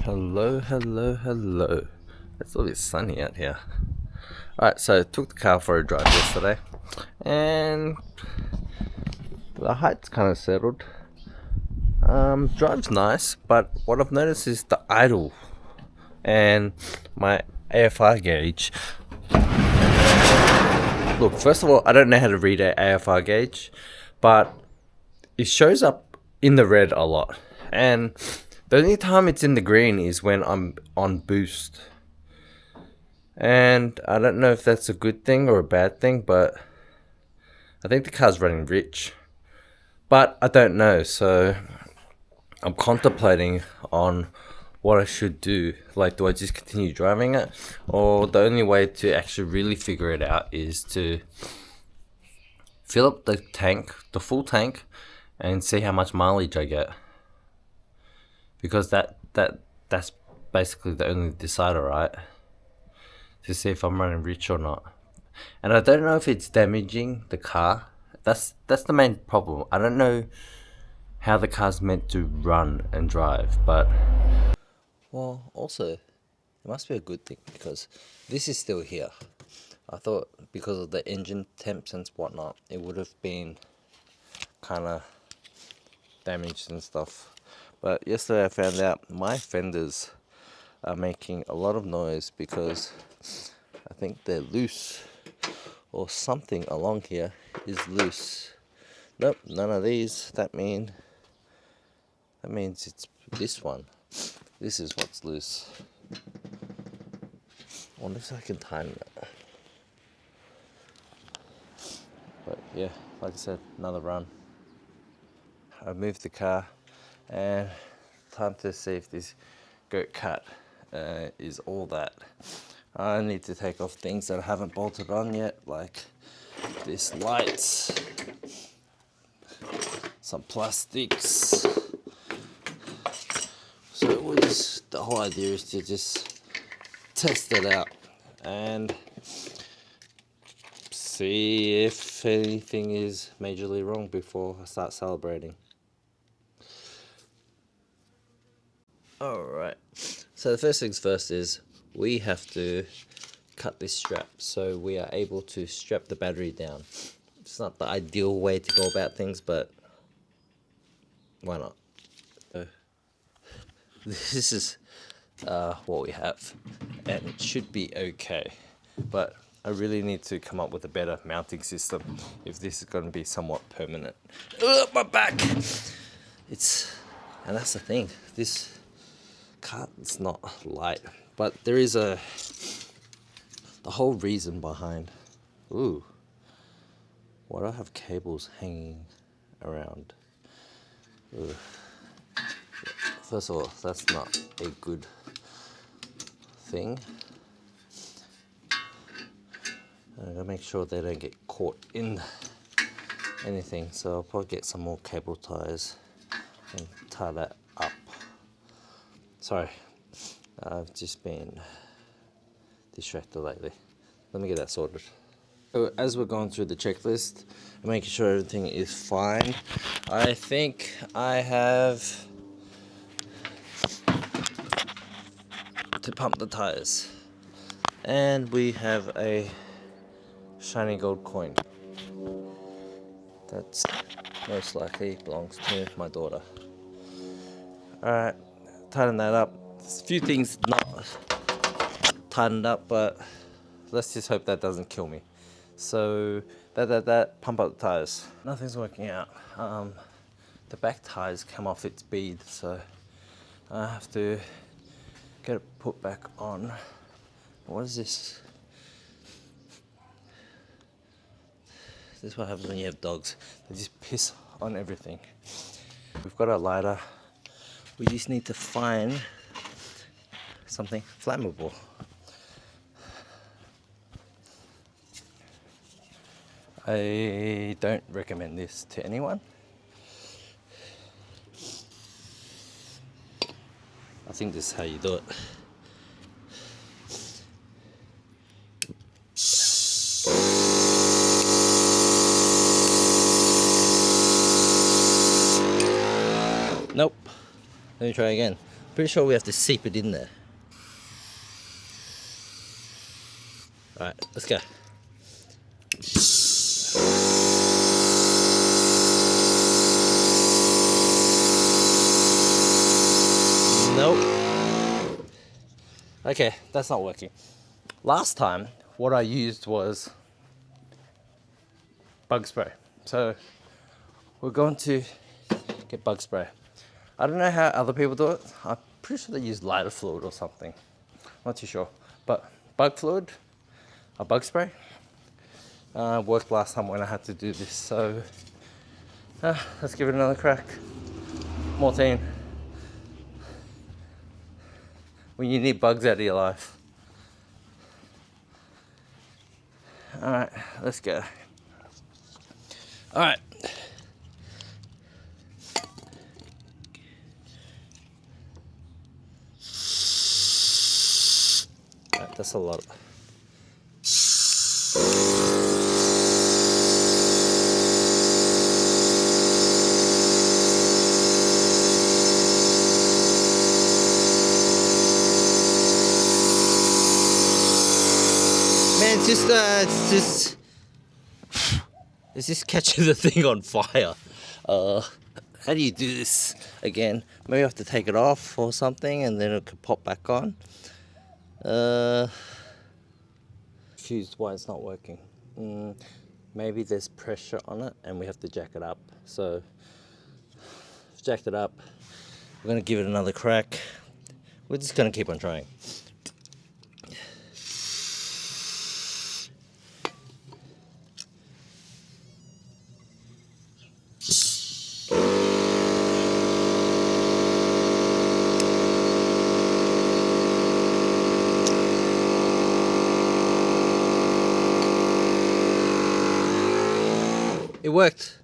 Hello, hello, hello. It's a little bit sunny out here. Alright, so I took the car for a drive yesterday, and the height's kind of settled. Drive's nice, but what I've noticed is the idle and my AFR gauge. Look, first of all, I don't know how to read a AFR gauge, but it shows up in the red a lot, and the only time it's in the green is when I'm on boost. And I don't know if that's a good thing or a bad thing, but I think the car's running rich. But I don't know, so I'm contemplating on what I should do. Like, do I just continue driving it? Or the only way to actually really figure it out is to fill up the tank, the full tank, and see how much mileage I get. Because that's basically the only decider, right? To see if I'm running rich or not. And I don't know if it's damaging the car. That's the main problem. I don't know how the car's meant to run and drive, but well, also it must be a good thing because this is still here. I thought because of the engine temps and whatnot, it would have been kind of damaged and stuff. But yesterday I found out my fenders are making a lot of noise because I think they're loose or something along here is loose. Nope, none of these. That means it's this one. This is what's loose. I wonder if I can tighten it. But yeah, like I said, another run. I moved the car and time to see if this Gokart is all that. I need to take off things that I haven't bolted on yet, like these lights, some plastics. So the whole idea is to just test it out and see if anything is majorly wrong before I start celebrating. Alright, so the first things first is we have to cut this strap so we are able to strap the battery down. It's not the ideal way to go about things, but why not? This is what we have, and it should be okay, but I really need to come up with a better mounting system if this is going to be somewhat permanent. My back! And that's the thing, this KART is not light, but there is the whole reason behind. Ooh, why do I have cables hanging around? Ugh. First of all, that's not a good thing. I gotta make sure they don't get caught in anything, so I'll probably get some more cable ties and tie that up. Sorry, I've just been distracted lately. Let me get that sorted. So as we're going through the checklist and making sure everything is fine, I think I have to pump the tires, and we have a shiny gold coin that's most likely belongs to my daughter. Alright, tighten that up. There's a few things not tightened up, but let's just hope that doesn't kill me. So that pump up the tires. Nothing's working out. The back tires come off its bead, so I have to get it put back on. What is this? This is what happens when you have dogs. They just piss on everything. We've got a lighter. We just need to find something flammable. I don't recommend this to anyone. I think this is how you do it. Nope. Let me try again. Pretty sure we have to seep it in there. Alright, let's go. Nope. Okay, that's not working. Last time, what I used was bug spray. So we're going to get bug spray. I don't know how other people do it. I'm pretty sure they use lighter fluid or something. Not too sure. But bug fluid, a bug spray, worked last time when I had to do this. So let's give it another crack. Mortine. When you need bugs out of your life. Alright, let's go. Alright. Alright, that's a lot. Man, it's just catching the thing on fire. How do you do this again? Maybe I have to take it off or something and then it could pop back on. Confused why it's not working. Maybe there's pressure on it and we have to jack it up. So, jacked it up. We're gonna give it another crack. We're just gonna keep on trying. It worked.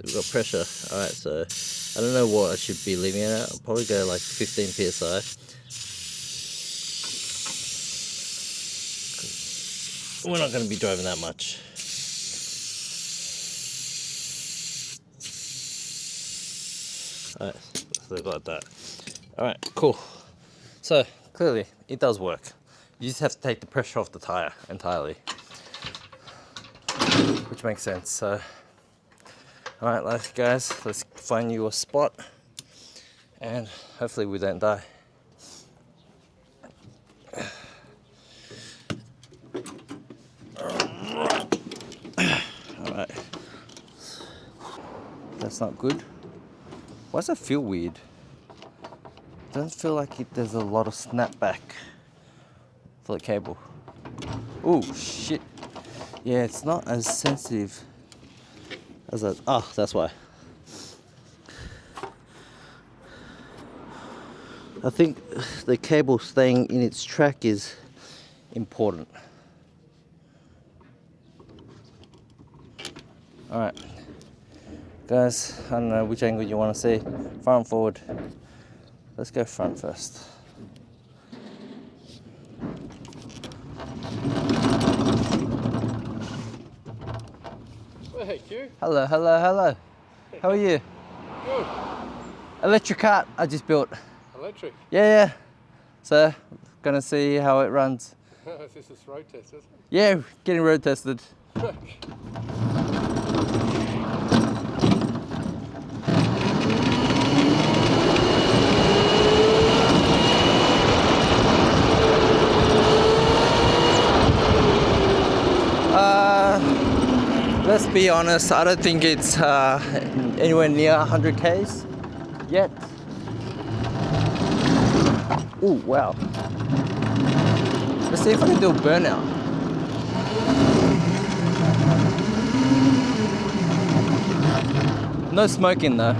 We've got pressure. Alright, so I don't know what I should be leaving it at. I'll probably go like 15 psi. We're not going to be driving that much. Alright, so I got that. Alright, cool. So clearly it does work. You just have to take the pressure off the tire entirely. Which makes sense. So, alright, guys, let's find you a spot and hopefully we don't die. Alright, that's not good. Why does it feel weird? It doesn't feel like there's a lot of snapback for the cable. Oh shit. Yeah, it's not as sensitive as that. Oh, that's why. I think the cable staying in its track is important. Alright. Guys, I don't know which angle you want to see. Front, forward. Let's go front first. Hey, Q. Hello, hello, hello. How are you? Good. Electric cart I just built. Electric? Yeah. So, gonna see how it runs. This is road test, isn't it? Yeah, getting road tested. Let's be honest, I don't think it's anywhere near 100 Ks yet. Oh, wow. Let's see if I can do a burnout. No smoking though.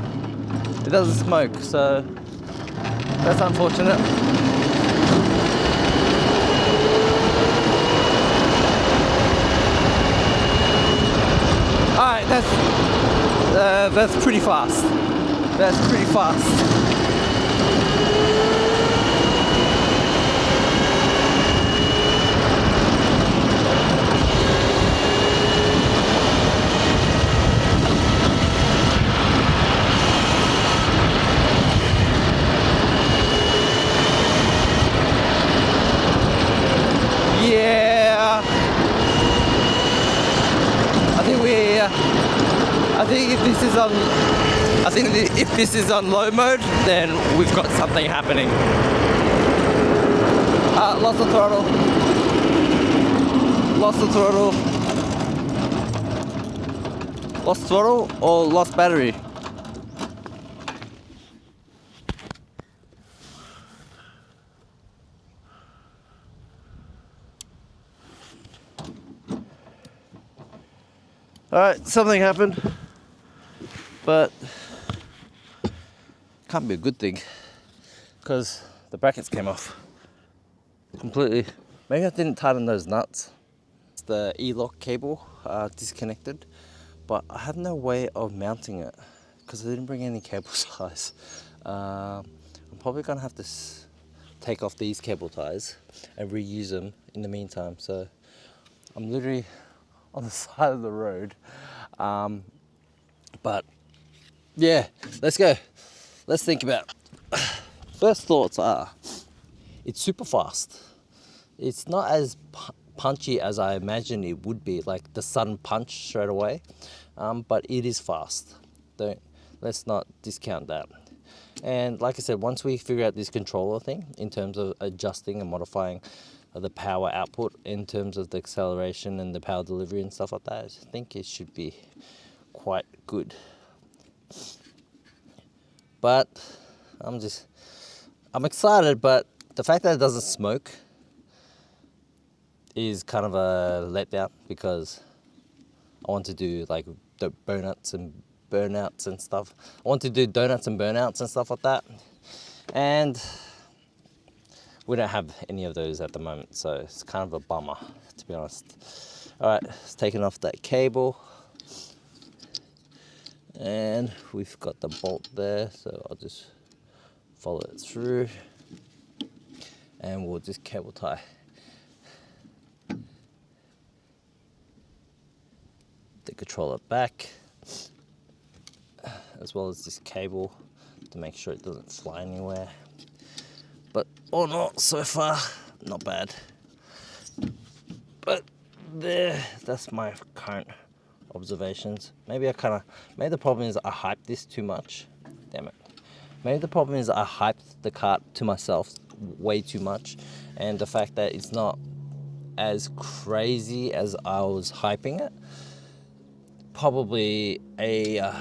It doesn't smoke, so that's unfortunate. Alright, that's pretty fast. That's pretty fast. this is on, I think if this is on low mode, then we've got something happening. Lost the throttle. Lost the throttle. Lost throttle or lost battery? Alright, something happened, but can't be a good thing because the brackets came off completely. Maybe I didn't tighten those nuts. The E-lock cable disconnected, but I have no way of mounting it because I didn't bring any cable ties. I'm probably gonna have to take off these cable ties and reuse them in the meantime. So I'm literally on the side of the road, but yeah, let's go. Let's think about it. First thoughts are, it's super fast. It's not as punchy as I imagined it would be, like the sudden punch straight away, but it is fast. Let's not discount that. And like I said, once we figure out this controller thing in terms of adjusting and modifying the power output in terms of the acceleration and the power delivery and stuff like that, I think it should be quite good. But I'm excited, but the fact that it doesn't smoke is kind of a letdown because I want to do like the burnouts and stuff. I want to do donuts and burnouts and stuff like that. And we don't have any of those at the moment, so it's kind of a bummer, to be honest. All right, it's taking off that cable. And we've got the bolt there, so I'll just follow it through. And we'll just cable tie. The controller back, as well as this cable to make sure it doesn't fly anywhere. But all in all, so far, not bad. But that's my current observations. Maybe the problem is I hyped this too much. Damn it. Maybe the problem is I hyped the kart to myself way too much, and the fact that it's not as crazy as I was hyping it, probably a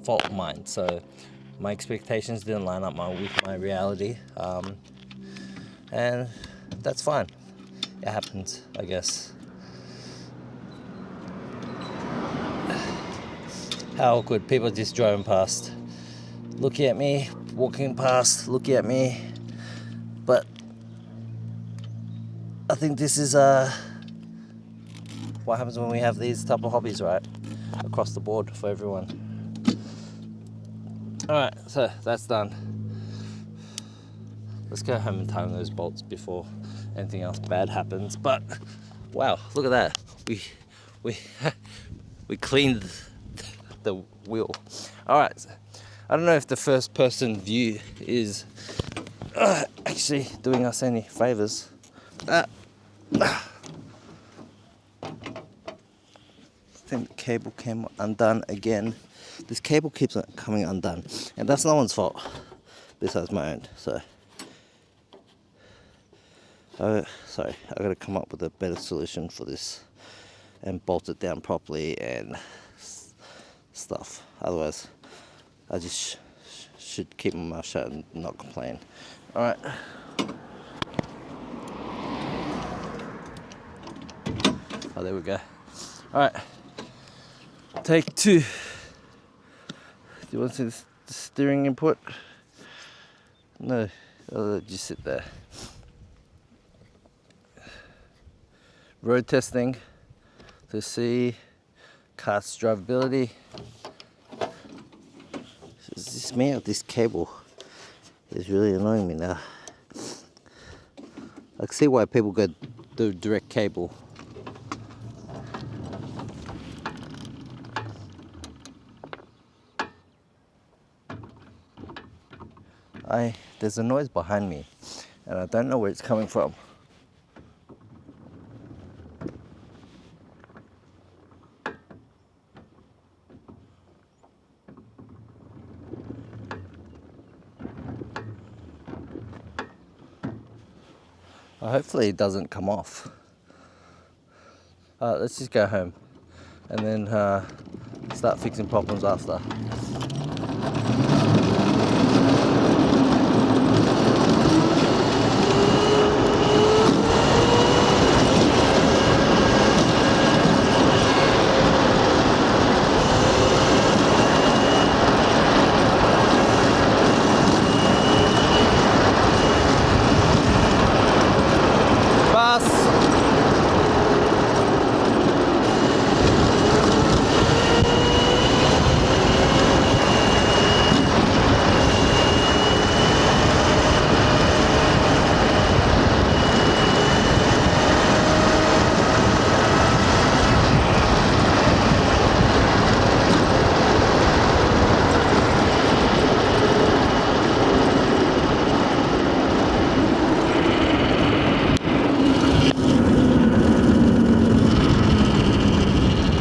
fault of mine. So my expectations didn't line up with my reality, and that's fine. It happens, I guess. How awkward, people just driving past, looking at me, walking past, looking at me. But I think this is what happens when we have these type of hobbies, right? Across the board for everyone. Alright, so that's done. Let's go home and tighten those bolts before anything else bad happens. But wow, look at that. We cleaned the wheel. Alright, so I don't know if the first person view is actually doing us any favors. I think the cable came undone again. This cable keeps coming undone, and that's no one's fault besides my own. So sorry, I gotta come up with a better solution for this and bolt it down properly and stuff. Otherwise, I just should keep my mouth shut and not complain. All right. Oh, there we go. All right. Take two. Do you want to see the steering input? No, I'll just sit there. Road testing to see KART's drivability. Is this me or this cable? It's really annoying me now. I can see why people go do direct cable. There's a noise behind me, and I don't know where it's coming from. Hopefully it doesn't come off. Let's just go home and then start fixing problems after.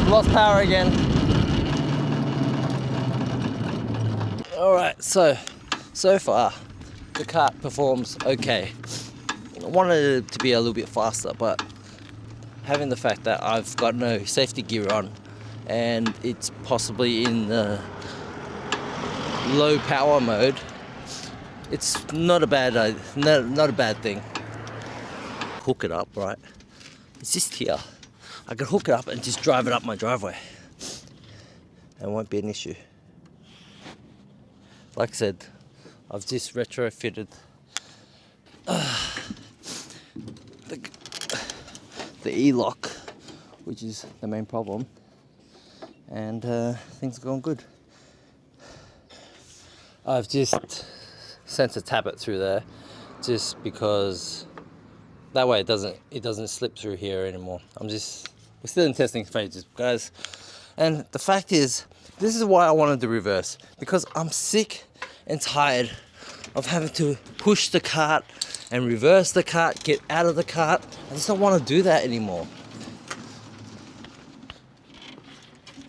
Lost power again. Alright, so far the kart performs okay. I wanted it to be a little bit faster, but having the fact that I've got no safety gear on and it's possibly in the low power mode, it's not a bad thing. Hook it up, right? It's just here. I can hook it up and just drive it up my driveway. It won't be an issue. Like I said, I've just retrofitted the E-lock, which is the main problem, and things are going good. I've just sent a tablet through there, just because that way it doesn't slip through here anymore. We're still in testing phases, guys. And the fact is, this is why I wanted the reverse, because I'm sick and tired of having to push the kart and reverse the kart, get out of the kart. I just don't want to do that anymore.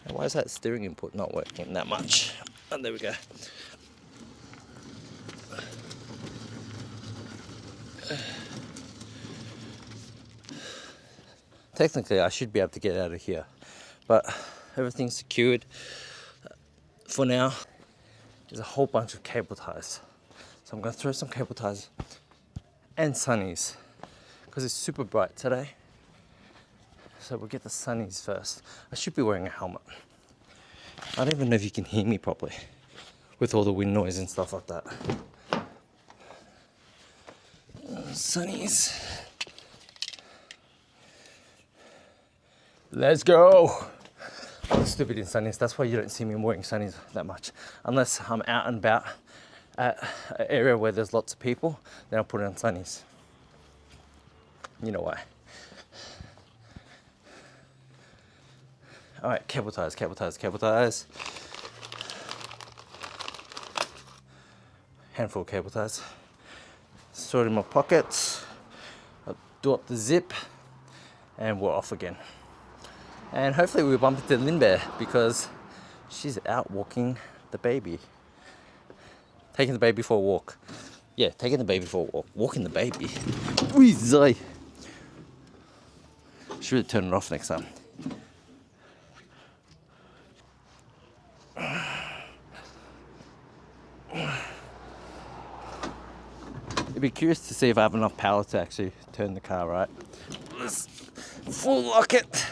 And why is that steering input not working that much? And there we go. Technically, I should be able to get out of here, but everything's secured for now. There's a whole bunch of cable ties, so I'm going to throw some cable ties and sunnies because it's super bright today. So we'll get the sunnies first. I should be wearing a helmet. I don't even know if you can hear me properly with all the wind noise and stuff like that. Sunnies. Let's go. I'm stupid in sunnies. That's why you don't see me wearing sunnies that much. Unless I'm out and about at an area where there's lots of people, then I'll put on sunnies. You know why. All right, cable ties. Handful of cable ties. Store it in my pockets. I'll do up the zip, and we're off again. And hopefully we bump into Lindbear because she's out walking the baby. Taking the baby for a walk. Yeah, taking the baby for a walk. Walking the baby. Should really turn it off next time. It'd be curious to see if I have enough power to actually turn the car right. Let's full lock it.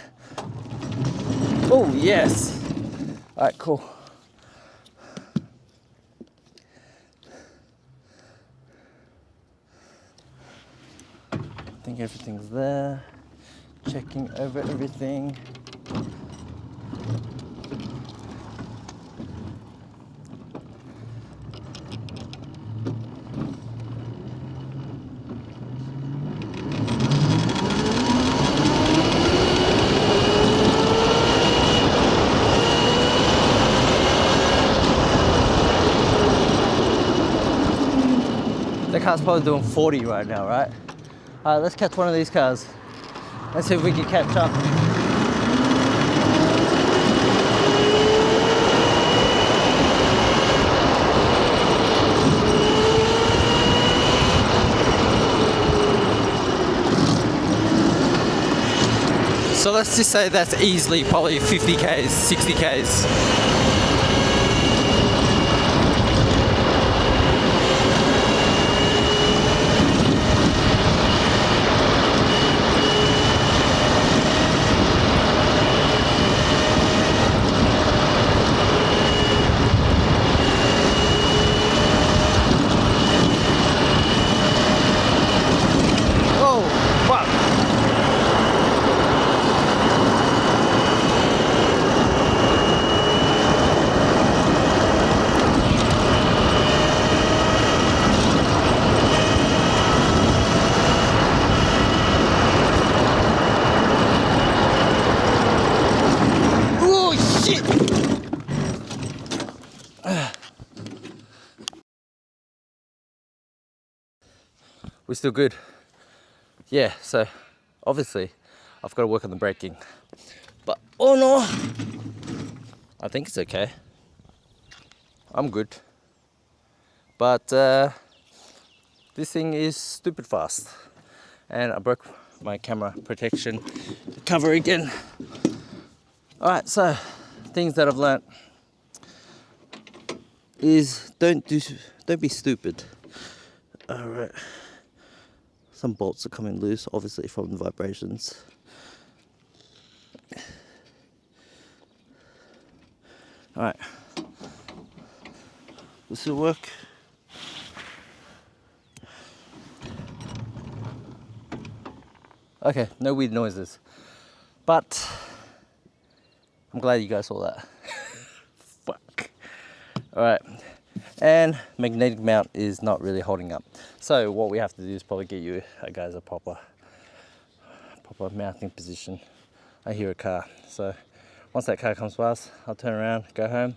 Oh, yes. All right, cool. I think everything's there. Checking over everything. The car's probably doing 40 right now, right? All right, let's catch one of these cars. Let's see if we can catch up. So let's just say that's easily probably 50 k's, 60 k's. Oh, fuck. Oh, shit. We're still good. Yeah, so obviously I've got to work on the braking. But oh no, I think it's okay. I'm good. But this thing is stupid fast. And I broke my camera protection cover again. Alright, so things that I've learnt is don't be stupid. Alright. Some bolts are coming loose, obviously from the vibrations. Alright. This will work. Okay, no weird noises. But I'm glad you guys saw that. Fuck. Alright. And magnetic mount is not really holding up. So what we have to do is probably get you guys a proper mounting position. I hear a car. So once that car comes past, I'll turn around, go home,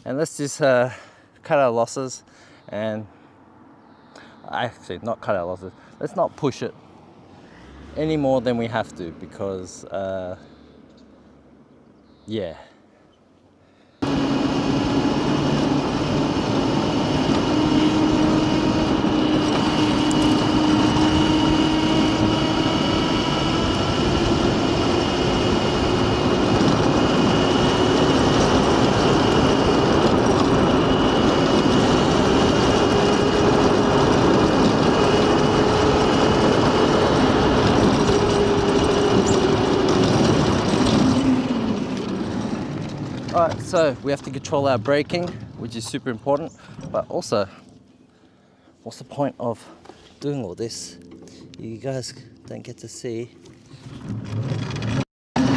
and let's just cut our losses and actually not cut our losses. Let's not push it any more than we have to because yeah. Alright, so we have to control our braking, which is super important, but also, what's the point of doing all this? You guys don't get to see. A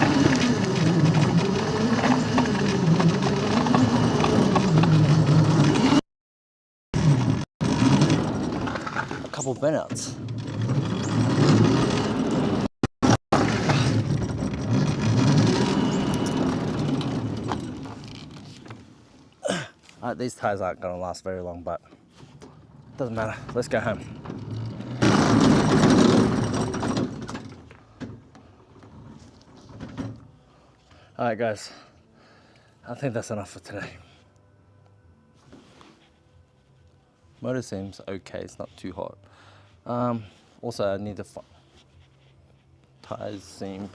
couple burnouts. These tires aren't going to last very long, but doesn't matter. Let's go home. Alright guys, I think that's enough for today. Motor seems okay, it's not too hot. Also I need the tires seem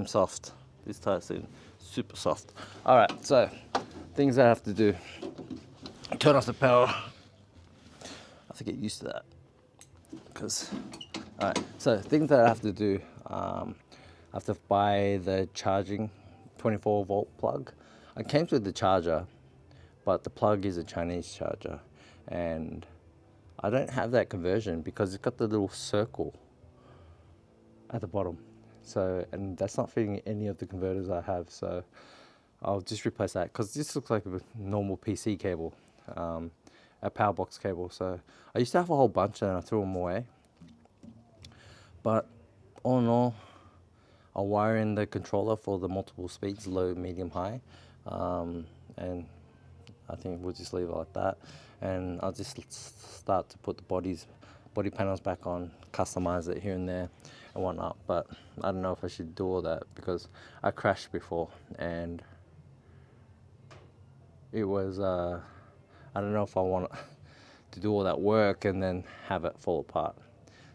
soft. These tires seem super soft. Alright, so things I have to do. Turn off the power. I have to get used to that. Alright, so things that I have to do. I have to buy the charging 24 volt plug. I came with the charger, but the plug is a Chinese charger. And I don't have that conversion because it's got the little circle at the bottom. So, and that's not fitting any of the converters I have. So I'll just replace that because this looks like a normal PC cable, a power box cable. So I used to have a whole bunch and I threw them away. But all in all, I'll wire in the controller for the multiple speeds, low, medium, high. And I think we'll just leave it like that. And I'll just start to put the body panels back on, customize it here and there and whatnot. But I don't know if I should do all that because I crashed before and it was, I don't know if I want to do all that work and then have it fall apart.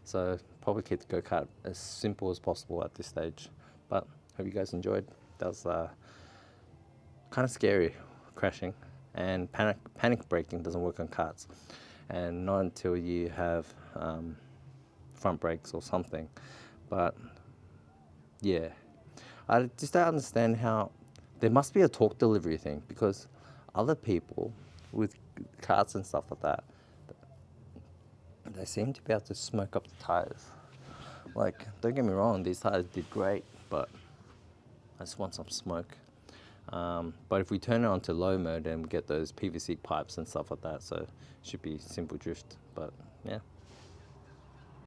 So probably probably keep the go-kart as simple as possible at this stage. But hope you guys enjoyed. That was kind of scary, crashing, and panic braking doesn't work on karts, and not until you have front brakes or something. But yeah, I just don't understand how there must be a torque delivery thing, because other people with karts and stuff like that, they seem to be able to smoke up the tires. Like, don't get me wrong, these tires did great, but I just want some smoke. But if we turn it on to low mode, and we get those PVC pipes and stuff like that, so it should be simple drift. But yeah.